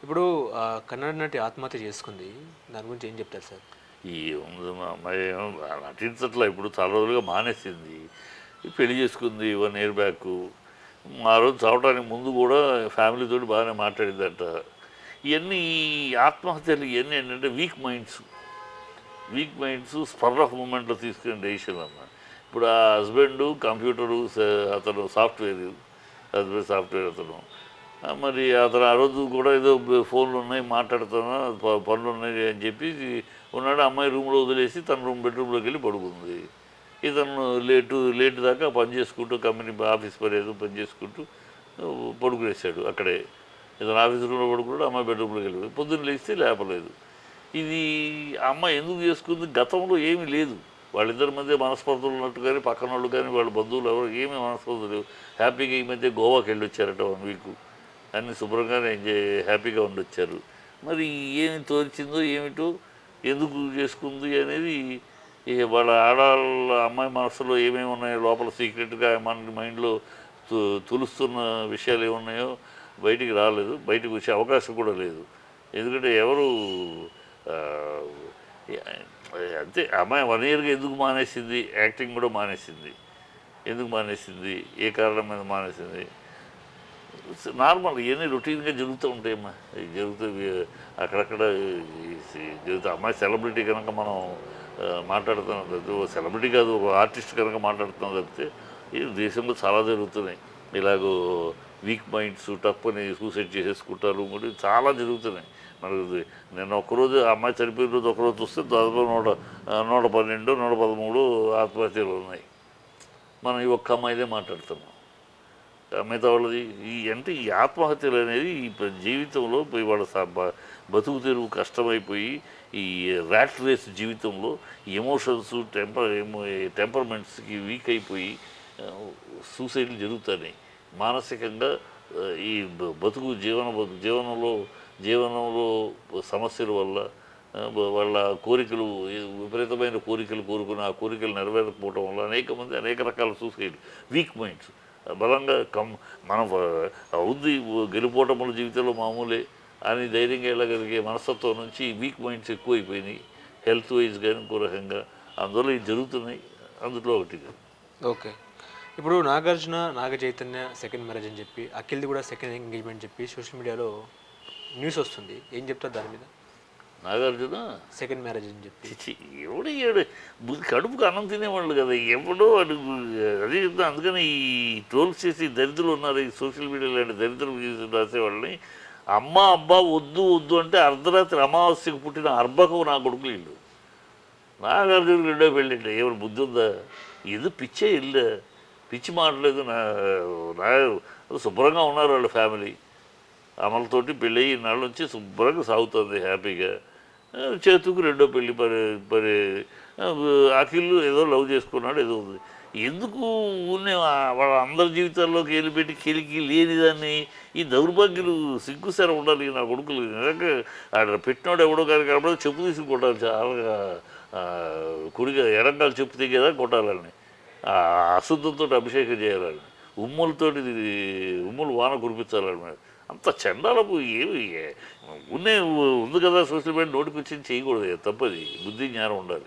ఇప్పుడు కన్నడ నటి ఆత్మహత్య చేసుకుంది. దాని గురించి ఏం చెప్తారు సార్? ఈ ఉంది మా అమ్మాయి ఏమో నటించట్లా ఇప్పుడు చాలా రోజులుగా మానేసింది. పెళ్లి చేసుకుంది 1 ఇయర్ బ్యాకు. ఆ రోజు చావటానికి ముందు కూడా ఫ్యామిలీతోటి బాగానే మాట్లాడిందంట. ఇవన్నీ ఆత్మహత్యలు ఇవన్నీ ఏంటంటే వీక్ మైండ్స్ స్పర్ ఆఫ్ మూమెంట్లో తీసుకునే డెసిషన్ అన్న. ఇప్పుడు ఆ హస్బెండ్ కంప్యూటరు అతను హస్బెండ్ సాఫ్ట్వేర్ అతను. మరి అతను ఆ రోజు కూడా ఏదో ఫోన్లు ఉన్నాయి మాట్లాడుతున్నా పనులు ఉన్నాయి అని చెప్పి ఉన్నాడు. అమ్మాయి రూమ్లో వదిలేసి తన బెడ్రూమ్లోకి వెళ్ళి పడుకుంది. ఇతను లేట్ దాకా పని చేసుకుంటూ కంపెనీ ఆఫీస్ పని ఏదో పని చేసుకుంటూ పడుకునేసాడు అక్కడే. ఇతను ఆఫీస్ రూమ్లో పడుకున్నాడు, అమ్మాయి బెడ్రూమ్లోకి వెళ్ళిపోయింది. పొద్దున్న లేస్తే లేపలేదు. ఇది అమ్మాయి ఎందుకు చేసుకుంది? గతంలో ఏమీ లేదు, వాళ్ళిద్దరి మధ్య మనస్పర్ధలు ఉన్నట్టు కానీ పక్కన వాళ్ళు కానీ వాళ్ళ బంధువులు ఎవరు ఏమీ మనస్పర్ధలు లేవు. హ్యాపీగా ఈ మధ్య గోవాకి వెళ్ళి వచ్చారట 1 వీక్. అన్నీ శుభ్రంగానే హ్యాపీగా ఉండొచ్చారు. మరి ఏమి తోచిందో ఏమిటో, ఎందుకు చేసుకుంది అనేది వాళ్ళ ఆడవాళ్ళ అమ్మాయి మనసులో ఏమేమి ఉన్నాయో లోపల సీక్రెట్గా మన మైండ్లో తులుస్తున్న విషయాలు ఏమున్నాయో బయటికి రాలేదు. బయటకు వచ్చే అవకాశం కూడా లేదు. ఎందుకంటే ఎవరు అంతే. అమ్మాయి 1 ఇయర్గా ఎందుకు మానేసింది? యాక్టింగ్ కూడా మానేసింది. ఎందుకు మానేసింది? ఏ కారణం మీద మానేసింది? నార్మల్ ఇవన్నీ రొటీన్గా జరుగుతూ ఉంటాయమ్మా. జరుగుతాయి అక్కడక్కడ జరుగుతాయి. అమ్మాయి సెలబ్రిటీ కనుక మనం మాట్లాడుతున్నాం తప్పితే, సెలబ్రిటీ కాదు ఒక ఆర్టిస్ట్ కనుక మాట్లాడుతున్నాం తప్పితే ఈ దేశంలో చాలా జరుగుతున్నాయి. ఇలాగో వీక్ మైండ్స్ టప్పుని సూసైడ్ చేసేసుకుంటారు కూడా చాలా జరుగుతున్నాయి. మనకు నిన్న ఒక్కరోజు అమ్మాయి చనిపోయిన రోజు ఒకరోజు చూస్తే దాదాపు 112 113 ఆత్మహత్యలు ఉన్నాయి. మనం ఈ ఒక్క అమ్మాయిదే మాట్లాడుతున్నాం. మిగతా వాళ్ళది అంటే ఈ ఆత్మహత్యలు అనేది ఈ జీవితంలో వాళ్ళ బతుకు తెరువు కష్టమైపోయి ఈ ర్యాట్ రేస్ జీవితంలో ఎమోషన్స్ టెంపర్మెంట్స్కి వీక్ అయిపోయి సూసైడ్లు జరుగుతున్నాయి. మానసికంగా ఈ బతుకు జీవనంలో సమస్యల వల్ల వాళ్ళ కోరికలు విపరీతమైన కోరికలు కోరుకుని ఆ కోరికలు నెరవేరకపోవడం వల్ల అనేక మంది అనేక రకాల సూసైడ్ వీక్ మైండ్స్ బలంగా మనం అవుద్ది గెలుపోవటముల జీవితంలో మామూలే అని ధైర్యంగా వెళ్ళగలిగే మనస్తత్వం నుంచి వీక్ మైండ్స్ ఎక్కువైపోయినాయి. హెల్త్ వైజ్ కానీ ఇంకో రకంగా అందువల్ల ఇవి జరుగుతున్నాయి. అందులో ఒకటిగా ఓకే. ఇప్పుడు నాగార్జున నాగ చైతన్య సెకండ్ మ్యారేజ్ అని చెప్పి, అఖిల్ది కూడా సెకండ్ ఎంగేజ్మెంట్ చెప్పి సోషల్ మీడియాలో న్యూస్ వస్తుంది. ఏం చెప్తారు దాని మీద? నాగార్జున సెకండ్ మ్యారేజ్ అని చెప్పి ఎవడు కడుపుకు అన్నం తినేవాళ్ళు కదా, ఎవడో అడుగు అదే చెప్తా. అందుకని ఈ ట్రోల్స్ చేసి దరిద్రులు ఉన్నారు ఈ సోషల్ మీడియా లాంటి దరిద్రులు రాసేవాళ్ళని. అమ్మ అబ్బా వద్దు వద్దు అంటే అర్ధరాత్రి అమావాస్యకు పుట్టిన అర్భకం నా కొడుకులు ఇల్లు. నాగార్జున రెండో పెళ్ళింటే ఎవరు బుద్ధి ఉందా? ఏదో పిచ్చే ఇల్లు, పిచ్చి మాటలేదు. నా శుభ్రంగా ఉన్నారు వాళ్ళ ఫ్యామిలీ. అమలతోటి పెళ్ళి నాళ్ళ నుంచి శుభ్రంగా సాగుతుంది హ్యాపీగా. చేతుకు రెండో పెళ్ళి పరి అఖిల్ ఏదో లవ్ చేసుకున్నాడు ఏదో ఉంది. ఎందుకు ఉన్న వాళ్ళ అందరి జీవితాల్లోకి వెళ్ళిపెట్టి కెలికి లేనిదాన్ని ఈ దౌర్భాగ్యులు సిగ్గుసార ఉండాలి నా కొడుకులు. ఆడ పెట్టినాడు ఎవడో కానీ కాబట్టి చెప్పు తీసుకుని కొట్టాలి. చాలా కుడిగా ఎడంకాలు చెప్పు తెగేదా కొట్టాలని, అశుద్ధంతో అభిషేకం చేయాలని, ఉమ్ములు వాన కురిపించాలని. అంత చండాలపు ఏమి ఉంది కదా సోషల్ మీడియా నోటికి వచ్చింది చేయకూడదు. తప్పది. బుద్ధి జ్ఞానం ఉండాలి.